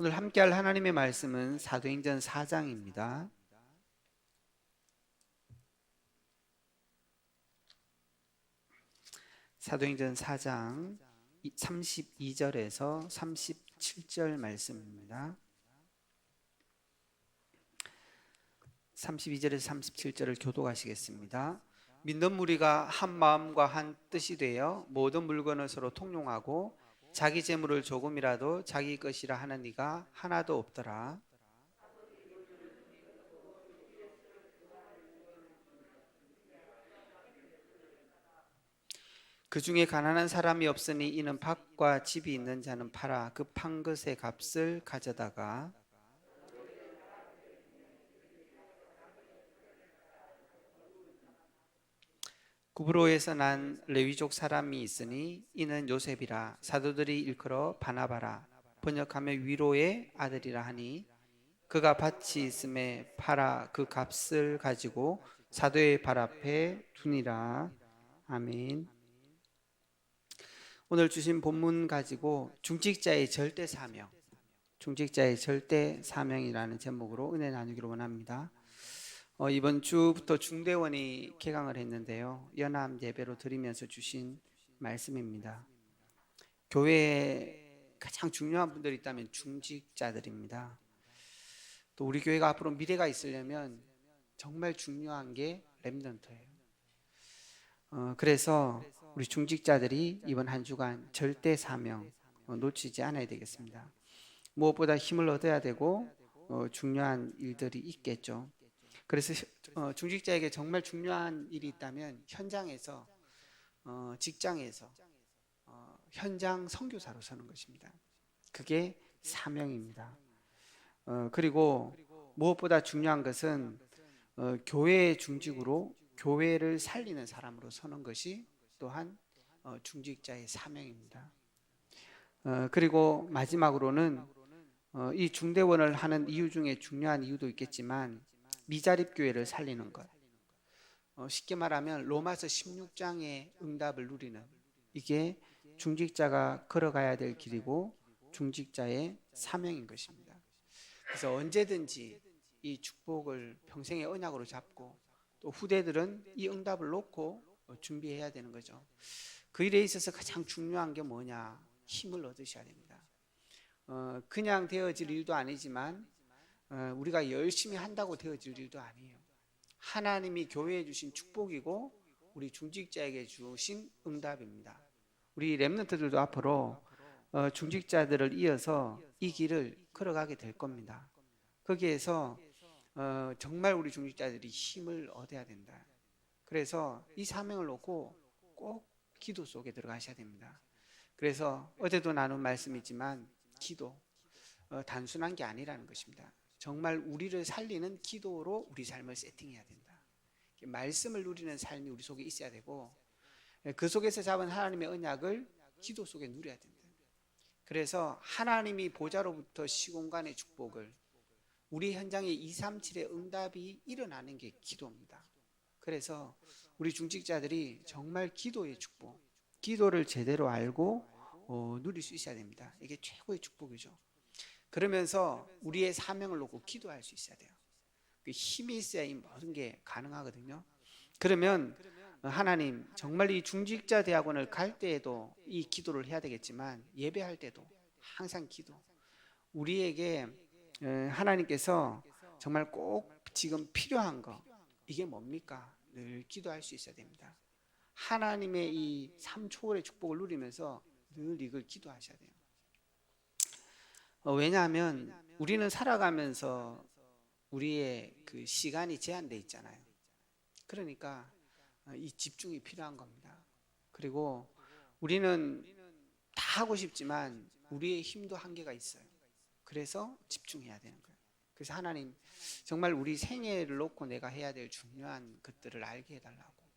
오늘 함께할 하나님의 말씀은 사도행전 4장입니다. 사도행전 4장 32절에서 37절 말씀입니다. 32절에서 37절을 교독하시겠습니다. 믿는 무리가 한 마음과 한 뜻이 되어 모든 물건을 서로 통용하고 자기 재물을 조금이라도 자기 것이라 하는 이가 하나도 없더라. 그 중에 가난한 사람이 없으니 이는 밭과 집이 있는 자는 팔아 그 판 것의 값을 가져다가 구브로에서 난 레위족 사람이 있으니 이는 요셉이라. 사도들이 일컬어 바나바라 번역하며 위로의 아들이라 하니 그가 밭이 있음에 팔아 그 값을 가지고 사도의 발 앞에 두니라. 아멘. 오늘 주신 본문 가지고 중직자의 절대 사명, 중직자의 절대 사명이라는 제목으로 은혜 나누기를 원합니다. 이번 주부터 중대원이 개강을 했는데요, 연합 예배로 드리면서 주신 말씀입니다. 교회에 가장 중요한 분들이 있다면 중직자들입니다. 또 우리 교회가 앞으로 미래가 있으려면 정말 중요한 게 렘넌트예요. 그래서 우리 중직자들이 이번 한 주간 절대 사명 놓치지 않아야 되겠습니다. 무엇보다 힘을 얻어야 되고 중요한 일들이 있겠죠. 그래서 중직자에게 정말 중요한 일이 있다면 현장에서, 직장에서 현장 선교사로 서는 것입니다. 그게 사명입니다. 그리고 무엇보다 중요한 것은 교회의 중직으로 교회를 살리는 사람으로 서는 것이 또한 중직자의 사명입니다. 그리고 마지막으로는 이 중대원을 하는 이유 중에 중요한 이유도 있겠지만 미자립 교회를 살리는 것, 쉽게 말하면 로마서 16장의 응답을 누리는, 이게 중직자가 걸어가야 될 길이고 중직자의 사명인 것입니다. 그래서 언제든지 이 축복을 평생의 언약으로 잡고 또 후대들은 이 응답을 놓고 준비해야 되는 거죠. 그 일에 있어서 가장 중요한 게 뭐냐? 힘을 얻으셔야 됩니다. 그냥 되어질 일도 아니지만 우리가 열심히 한다고 되어질 일도 아니에요. 하나님이 교회에 주신 축복이고 우리 중직자에게 주신 응답입니다. 우리 렘넌트들도 앞으로 중직자들을 이어서 이 길을 걸어가게 될 겁니다. 거기에서 정말 우리 중직자들이 힘을 얻어야 된다. 그래서 이 사명을 놓고 꼭 기도 속에 들어가셔야 됩니다. 그래서 어제도 나눈 말씀이지만 기도, 단순한 게 아니라는 것입니다. 정말 우리를 살리는 기도로 우리 삶을 세팅해야 된다. 말씀을 누리는 삶이 우리 속에 있어야 되고 그 속에서 잡은 하나님의 언약을 기도 속에 누려야 된다. 그래서 하나님이 보좌로부터 시공간의 축복을 우리 현장에 237의 응답이 일어나는 게 기도입니다. 그래서 우리 중직자들이 정말 기도의 축복, 기도를 제대로 알고 누릴 수 있어야 됩니다. 이게 최고의 축복이죠. 그러면서 우리의 사명을 놓고 기도할 수 있어야 돼요. 힘이 있어야 이 모든 게 가능하거든요. 그러면 하나님, 정말 이 중직자 대학원을 갈 때에도 이 기도를 해야 되겠지만 예배할 때도 항상 기도. 우리에게 하나님께서 정말 꼭 지금 필요한 거, 이게 뭡니까? 늘 기도할 수 있어야 됩니다. 하나님의 이 삶 초월의 축복을 누리면서 늘 이걸 기도하셔야 돼요. 왜냐하면 우리는 살아가면서 우리의 그 시간이 제한돼 있잖아요. 그러니까 이 집중이 필요한 겁니다. 그리고 우리는 다 하고 싶지만 우리의 힘도 한계가 있어요. 그래서 집중해야 되는 거예요. 그래서 하나님, 정말 우리 생애를 놓고 내가 해야 될 중요한 것들을 알게 해달라고.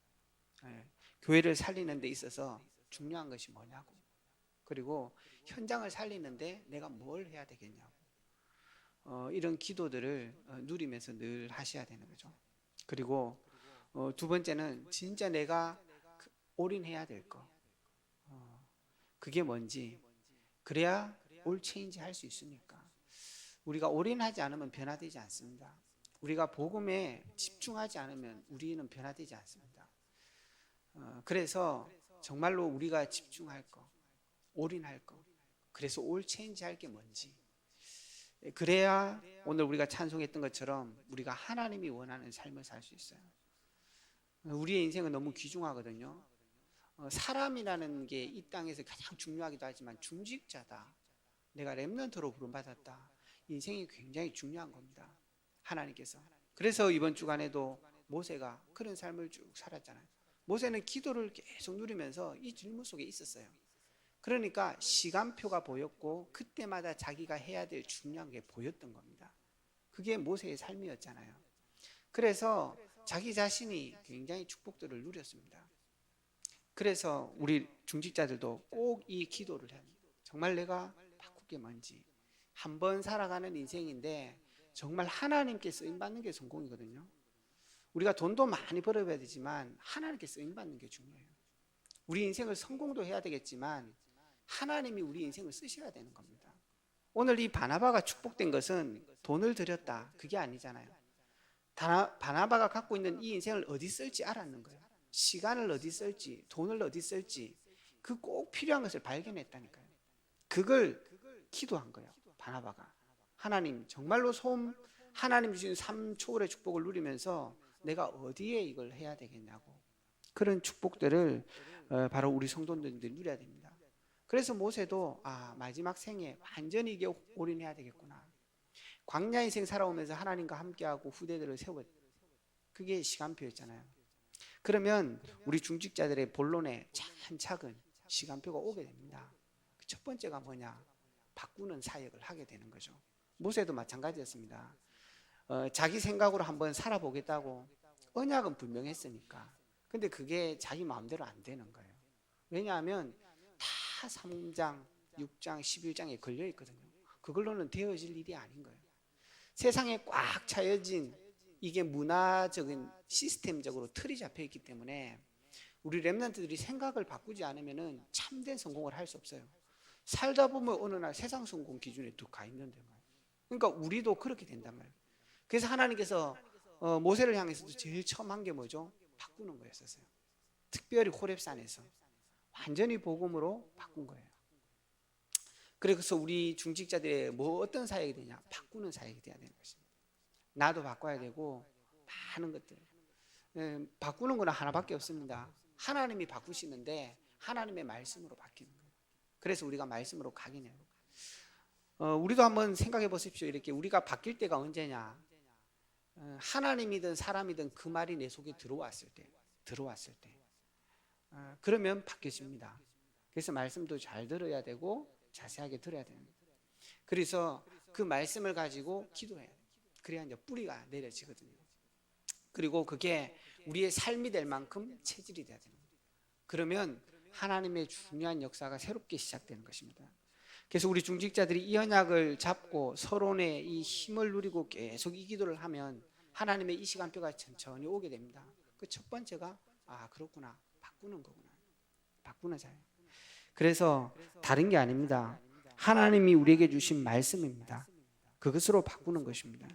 교회를 살리는 데 있어서 중요한 것이 뭐냐고. 그리고 현장을 살리는데 내가 뭘 해야 되겠냐고. 이런 기도들을 누리면서 늘 하셔야 되는 거죠. 그리고 두 번째는 진짜 내가 올인해야 될 거. 그게 뭔지, 그래야 올 체인지 할 수 있으니까. 우리가 올인하지 않으면 변화되지 않습니다. 우리가 복음에 집중하지 않으면 우리는 변화되지 않습니다. 그래서 정말로 우리가 집중할 거, 올인할 거, 그래서 올 체인지 할 게 뭔지, 그래야 오늘 우리가 찬송했던 것처럼 우리가 하나님이 원하는 삶을 살 수 있어요. 우리의 인생은 너무 귀중하거든요. 사람이라는 게 이 땅에서 가장 중요하기도 하지만 중직자다, 내가 렘넌트로 부름받았다, 인생이 굉장히 중요한 겁니다. 하나님께서. 그래서 이번 주간에도 모세가 그런 삶을 쭉 살았잖아요. 모세는 기도를 계속 누리면서 이 질문 속에 있었어요. 그러니까 시간표가 보였고 그때마다 자기가 해야 될 중요한 게 보였던 겁니다. 그게 모세의 삶이었잖아요. 그래서 자기 자신이 굉장히 축복들을 누렸습니다. 그래서 우리 중직자들도 꼭 이 기도를 해야 합니다. 정말 내가 바꿀 게 뭔지. 한 번 살아가는 인생인데 정말 하나님께 쓰임받는 게 성공이거든요. 우리가 돈도 많이 벌어야 되지만 하나님께 쓰임받는 게 중요해요. 우리 인생을 성공도 해야 되겠지만 하나님이 우리 인생을 쓰셔야 되는 겁니다. 오늘 이 바나바가 축복된 것은 돈을 들였다, 그게 아니잖아요. 바나바가 갖고 있는 이 인생을 어디 쓸지 알았는 거예요. 시간을 어디 쓸지, 돈을 어디 쓸지, 그 꼭 필요한 것을 발견했다니까요. 그걸 기도한 거예요, 바나바가. 하나님, 정말로 하나님 주신 삶 초월의 축복을 누리면서 내가 어디에 이걸 해야 되겠냐고. 그런 축복들을 바로 우리 성도님들이 누려야 됩니다. 그래서 모세도 마지막 생에 완전히 이게 올인해야 되겠구나. 광야 인생 살아오면서 하나님과 함께하고 후대들을 세웠, 그게 시간표였잖아요. 그러면 우리 중직자들의 본론에 차근차근 시간표가 오게 됩니다. 첫 번째가 뭐냐? 바꾸는 사역을 하게 되는 거죠. 모세도 마찬가지였습니다. 자기 생각으로 한번 살아보겠다고 언약은 분명했으니까. 근데 그게 자기 마음대로 안 되는 거예요. 왜냐하면 다 3장, 6장, 11장에 걸려 있거든요. 그걸로는 되어질 일이 아닌 거예요. 세상에 꽉 차여진 이게 문화적인 시스템적으로 틀이 잡혀 있기 때문에 우리 렘넌트들이 생각을 바꾸지 않으면 참된 성공을 할 수 없어요. 살다 보면 어느 날 세상 성공 기준에 또 가 있는 거예요. 그러니까 우리도 그렇게 된단 말이에요. 그래서 하나님께서 모세를 향해서도 제일 처음 한 게 뭐죠? 바꾸는 거였었어요. 특별히 호렙산에서 완전히 복음으로 바꾼 거예요. 그래서 우리 중직자들의 어떤 사역이 되냐? 바꾸는 사역이 돼야 되는 것입니다. 나도 바꿔야 되고 많은 것들. 바꾸는 건 하나밖에 없습니다. 하나님이 바꾸시는데 하나님의 말씀으로 바뀌는 거예요. 그래서 우리가 말씀으로 가긴 해요. 우리도 한번 생각해 보십시오. 이렇게 우리가 바뀔 때가 언제냐? 하나님이든 사람이든 그 말이 내 속에 들어왔을 때. 그러면 바뀌어집니다. 그래서 말씀도 잘 들어야 되고 자세하게 들어야 됩니다. 그래서 그 말씀을 가지고 기도해야 돼요. 그래야 이제 뿌리가 내려지거든요. 그리고 그게 우리의 삶이 될 만큼 체질이 돼야 됩니다. 그러면 하나님의 중요한 역사가 새롭게 시작되는 것입니다. 그래서 우리 중직자들이 이 언약을 잡고 서론의 이 힘을 누리고 계속 이 기도를 하면 하나님의 이 시간표가 천천히 오게 됩니다. 그 첫 번째가 그렇구나, 바꾸는 거구나, 바꾸는 자예요. 그래서 다른 게 아닙니다. 하나님이 우리에게 주신 말씀입니다. 그것으로 바꾸는 것입니다.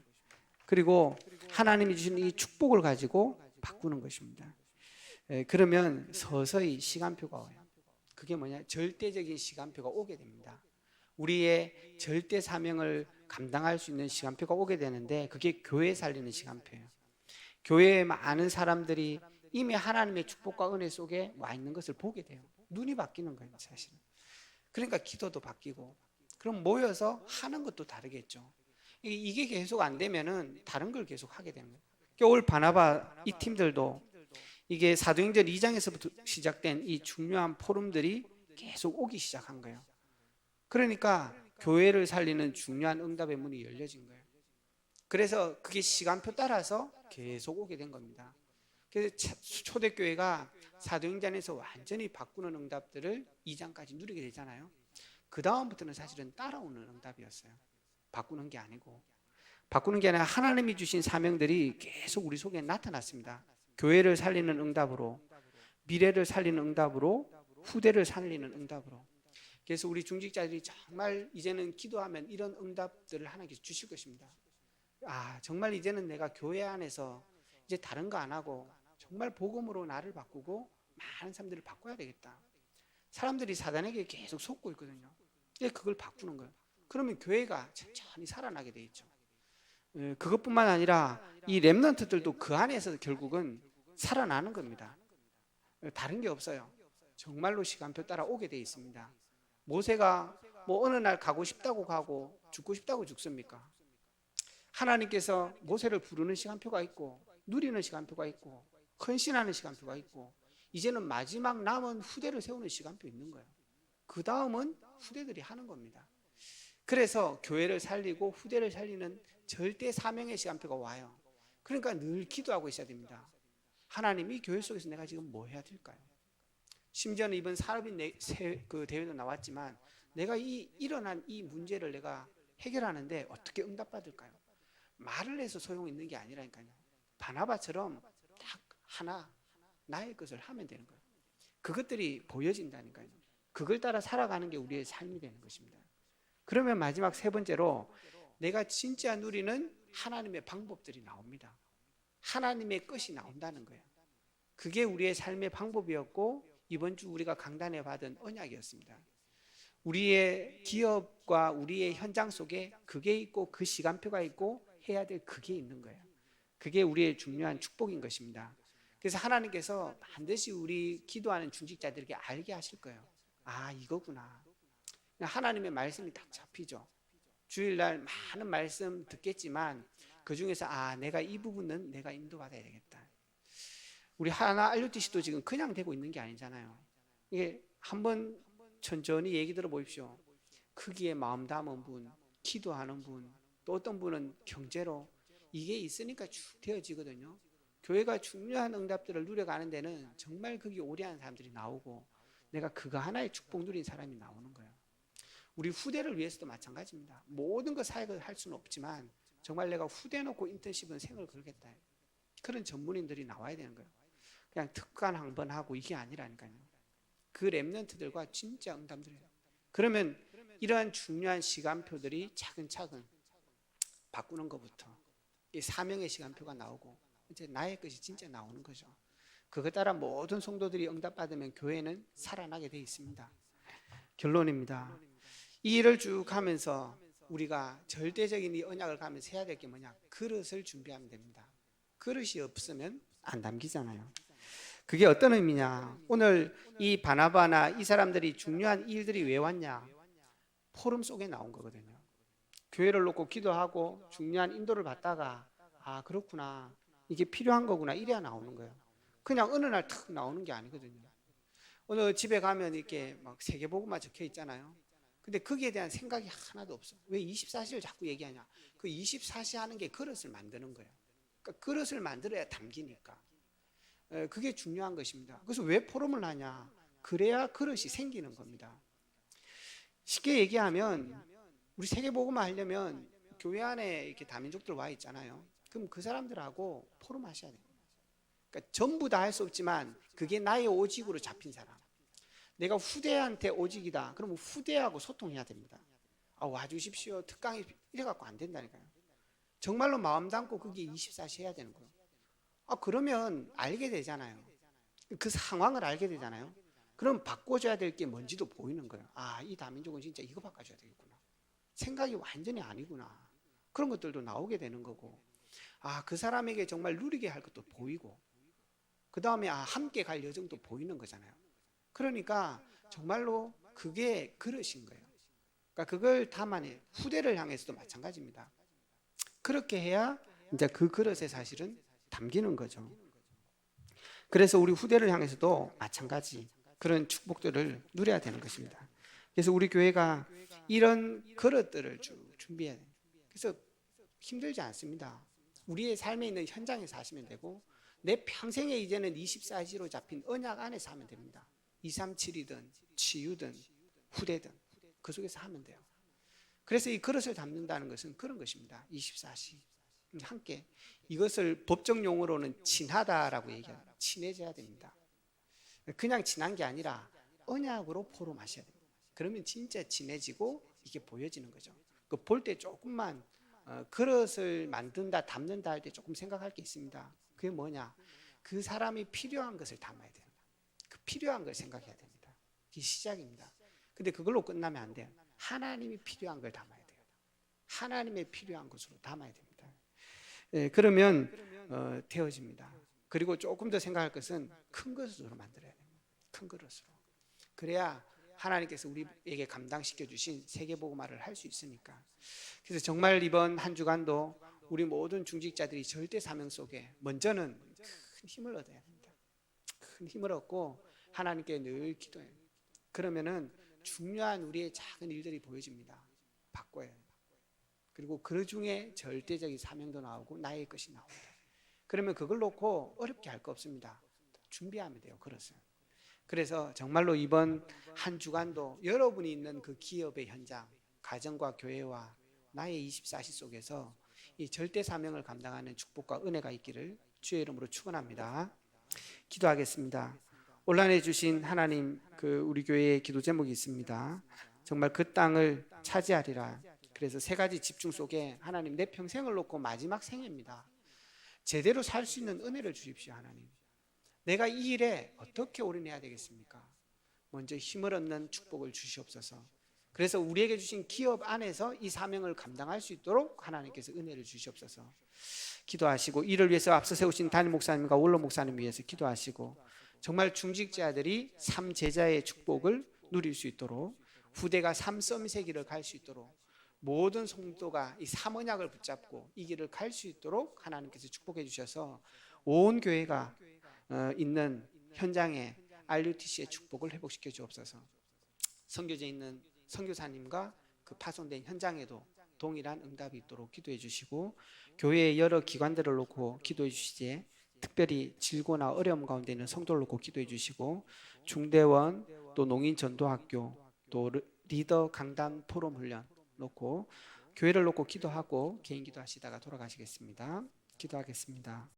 그리고 하나님이 주신 이 축복을 가지고 바꾸는 것입니다. 그러면 서서히 시간표가 와요. 그게 뭐냐? 절대적인 시간표가 오게 됩니다. 우리의 절대 사명을 감당할 수 있는 시간표가 오게 되는데 그게 교회 살리는 시간표예요. 교회에 많은 사람들이 이미 하나님의 축복과 은혜 속에 와 있는 것을 보게 돼요. 눈이 바뀌는 거예요, 사실은. 그러니까 기도도 바뀌고, 그럼 모여서 하는 것도 다르겠죠. 이게 계속 안 되면은 다른 걸 계속 하게 되는 거예요. 올 바나바 이 팀들도 이게 사도행전 2장에서부터 시작된 이 중요한 포럼들이 계속 오기 시작한 거예요. 그러니까 교회를 살리는 중요한 응답의 문이 열려진 거예요. 그래서 그게 시간표 따라서 계속 오게 된 겁니다. 그래서 초대교회가 사도행전에서 완전히 바꾸는 응답들을 2장까지 누리게 되잖아요. 그 다음부터는 사실은 따라오는 응답이었어요. 바꾸는 게 아니고. 바꾸는 게 아니라 하나님이 주신 사명들이 계속 우리 속에 나타났습니다. 교회를 살리는 응답으로, 미래를 살리는 응답으로, 후대를 살리는 응답으로. 그래서 우리 중직자들이 정말 이제는 기도하면 이런 응답들을 하나님께서 주실 것입니다. 정말 이제는 내가 교회 안에서 이제 다른 거 안 하고 정말 복음으로 나를 바꾸고 많은 사람들을 바꿔야 되겠다. 사람들이 사단에게 계속 속고 있거든요. 이제 그걸 바꾸는 거예요. 그러면 교회가 천천히 살아나게 돼 있죠. 그것뿐만 아니라 이 렘넌트들도 그 안에서 결국은 살아나는 겁니다. 다른 게 없어요. 정말로 시간표 따라 오게 돼 있습니다. 모세가 뭐 어느 날 가고 싶다고 가고 죽고 싶다고 죽습니까? 하나님께서 모세를 부르는 시간표가 있고 누리는 시간표가 있고 헌신하는 시간표가 있고 이제는 마지막 남은 후대를 세우는 시간표 있는 거예요. 그 다음은 후대들이 하는 겁니다. 그래서 교회를 살리고 후대를 살리는 절대 사명의 시간표가 와요. 그러니까 늘 기도하고 있어야 됩니다. 하나님, 이 교회 속에서 내가 지금 뭐 해야 될까요? 심지어는 이번 산업인 그 대회도 나왔지만 내가 일어난 이 문제를 내가 해결하는데 어떻게 응답받을까요? 말을 해서 소용 있는 게 아니라니까요. 바나바처럼 딱 하나 나의 것을 하면 되는 거예요. 그것들이 보여진다니까요. 그걸 따라 살아가는 게 우리의 삶이 되는 것입니다. 그러면 마지막 세 번째로 내가 진짜 누리는 하나님의 방법들이 나옵니다. 하나님의 것이 나온다는 거예요. 그게 우리의 삶의 방법이었고 이번 주 우리가 강단에 받은 언약이었습니다. 우리의 기업과 우리의 현장 속에 그게 있고 그 시간표가 있고 해야 될 그게 있는 거예요. 그게 우리의 중요한 축복인 것입니다. 그래서 하나님께서 반드시 우리 기도하는 중직자들에게 알게 하실 거예요. 이거구나. 하나님의 말씀이 딱 잡히죠. 주일날 많은 말씀 듣겠지만 그 중에서 내가 이 부분은 내가 인도받아야 되겠다. 우리 하나 RUTC도 지금 그냥 되고 있는 게 아니잖아요. 이게 한번 천천히 얘기 들어보십시오. 크기에 마음 담은 분, 기도하는 분, 또 어떤 분은 경제로 이게 있으니까 쭉 되어지거든요. 교회가 중요한 응답들을 누려가는 데는 정말 거기 오래 하는 사람들이 나오고 내가 그거 하나의 축복 누린 사람이 나오는 거예요. 우리 후대를 위해서도 마찬가지입니다. 모든 거 사역을 할 수는 없지만 정말 내가 후대 놓고 인턴십은 생을 걸겠다. 그런 전문인들이 나와야 되는 거예요. 그냥 특관 한번 하고 이게 아니라니까요. 그 렘넌트들과 진짜 응답들이에요. 그러면 이러한 중요한 시간표들이 차근차근 바꾸는 것부터 이 사명의 시간표가 나오고 이제 나의 것이 진짜 나오는 거죠. 그것 따라 모든 성도들이 응답받으면 교회는 살아나게 돼 있습니다. 결론입니다. 이 일을 쭉 하면서 우리가 절대적인 이 언약을 가면서 해야 될 게 뭐냐? 그릇을 준비하면 됩니다. 그릇이 없으면 안 담기잖아요. 그게 어떤 의미냐? 오늘 이 바나바나 이 사람들이 중요한 일들이 왜 왔냐? 포럼 속에 나온 거거든요. 교회를 놓고 기도하고 중요한 인도를 받다가 그렇구나. 이게 필요한 거구나. 이래야 나오는 거예요. 그냥 어느 날 탁 나오는 게 아니거든요. 오늘 집에 가면 이렇게 막 세계복음만 적혀 있잖아요. 근데 거기에 대한 생각이 하나도 없어. 왜 24시를 자꾸 얘기하냐? 그 24시 하는 게 그릇을 만드는 거예요. 그러니까 그릇을 만들어야 담기니까. 그게 중요한 것입니다. 그래서 왜 포럼을 하냐? 그래야 그릇이 생기는 겁니다. 쉽게 얘기하면 우리 세계복음화 하려면 교회 안에 이렇게 다민족들 와 있잖아요. 그럼 그 사람들하고 포럼 하셔야 돼요. 그러니까 전부 다 할 수 없지만 그게 나의 오직으로 잡힌 사람. 내가 후대한테 오직이다. 그러면 후대하고 소통해야 됩니다. 와주십시오. 특강이 이래갖고 안 된다니까요. 정말로 마음 담고 그게 24시 해야 되는 거예요. 그러면 알게 되잖아요. 그 상황을 알게 되잖아요. 그럼 바꿔줘야 될 게 뭔지도 보이는 거예요. 이 다민족은 진짜 이거 바꿔줘야 되겠구나. 생각이 완전히 아니구나. 그런 것들도 나오게 되는 거고, 그 사람에게 정말 누리게 할 것도 보이고, 그 다음에 함께 갈 여정도 보이는 거잖아요. 그러니까 정말로 그게 그릇인 거예요. 그러니까 그걸 담아내 후대를 향해서도 마찬가지입니다. 그렇게 해야 이제 그 그릇에 사실은 담기는 거죠. 그래서 우리 후대를 향해서도 마찬가지 그런 축복들을 누려야 되는 것입니다. 그래서 우리 교회가 이런 그릇들을 쭉 준비해야 돼요. 그래서 힘들지 않습니다. 우리의 삶에 있는 현장에서 하시면 되고 내 평생에 이제는 24시로 잡힌 언약 안에서 하면 됩니다. 237이든 치유든 후대든 그 속에서 하면 돼요. 그래서 이 그릇을 담는다는 것은 그런 것입니다. 24시 함께 이것을 법정 용어로는 친하다라고 얘기합니다. 친해져야 됩니다. 그냥 친한 게 아니라 언약으로 포럼하셔야 됩니다. 그러면 진짜 친해지고 이게 보여지는 거죠. 그 볼 때 조금만 그릇을 만든다, 담는다 할 때 조금 생각할 게 있습니다. 그게 뭐냐? 그 사람이 필요한 것을 담아야 돼요. 그 필요한 걸 생각해야 됩니다. 이게 시작입니다. 근데 그걸로 끝나면 안 돼요. 하나님이 필요한 걸 담아야 돼요. 하나님의 필요한 것으로 담아야 됩니다. 그러면 되어집니다. 그리고 조금 더 생각할 것은 큰 것으로 만들어야 됩니다. 큰 그릇으로. 그래야 하나님께서 우리에게 감당시켜 주신 세계복음화를 할 수 있으니까. 그래서 정말 이번 한 주간도 우리 모든 중직자들이 절대 사명 속에 먼저는 큰 힘을 얻어야 됩니다. 큰 힘을 얻고 하나님께 늘 기도해요. 그러면은 중요한 우리의 작은 일들이 보여집니다. 바꿔야 해요. 그리고 그 중에 절대적인 사명도 나오고 나의 것이 나옵니다. 그러면 그걸 놓고 어렵게 할 거 없습니다. 준비하면 돼요. 그것은. 그래서 정말로 이번 한 주간도 여러분이 있는 그 기업의 현장, 가정과 교회와 나의 24시 속에서 이 절대 사명을 감당하는 축복과 은혜가 있기를 주의 이름으로 축원합니다. 기도하겠습니다. 온라인에 주신 하나님, 그 우리 교회의 기도 제목이 있습니다. 정말 그 땅을 차지하리라. 그래서 세 가지 집중 속에 하나님, 내 평생을 놓고 마지막 생애입니다. 제대로 살 수 있는 은혜를 주십시오. 하나님, 내가 이 일에 어떻게 올인해야 되겠습니까? 먼저 힘을 얻는 축복을 주시옵소서. 그래서 우리에게 주신 기업 안에서 이 사명을 감당할 수 있도록 하나님께서 은혜를 주시옵소서. 기도하시고, 이를 위해서 앞서 세우신 담임 목사님과 원로 목사님 위해서 기도하시고, 정말 중직자들이 삶 제자의 축복을 누릴 수 있도록, 후대가 삶 썸새기를 갈 수 있도록, 모든 성도가 이 삼언약을 붙잡고 이 길을 갈 수 있도록 하나님께서 축복해 주셔서 온 교회가 있는 현장에 RUTC의 축복을 회복시켜 주옵소서. 선교지에 있는 선교사님과 그 파손된 현장에도 동일한 응답이 있도록 기도해 주시고, 교회의 여러 기관들을 놓고 기도해 주시지, 특별히 질고나 어려움 가운데 있는 성도를 놓고 기도해 주시고, 중대원, 또 농인전도학교, 또 리더 강단 포럼 훈련 놓고 교회를 놓고 기도하고 개인 기도하시다가 돌아가시겠습니다. 기도하겠습니다.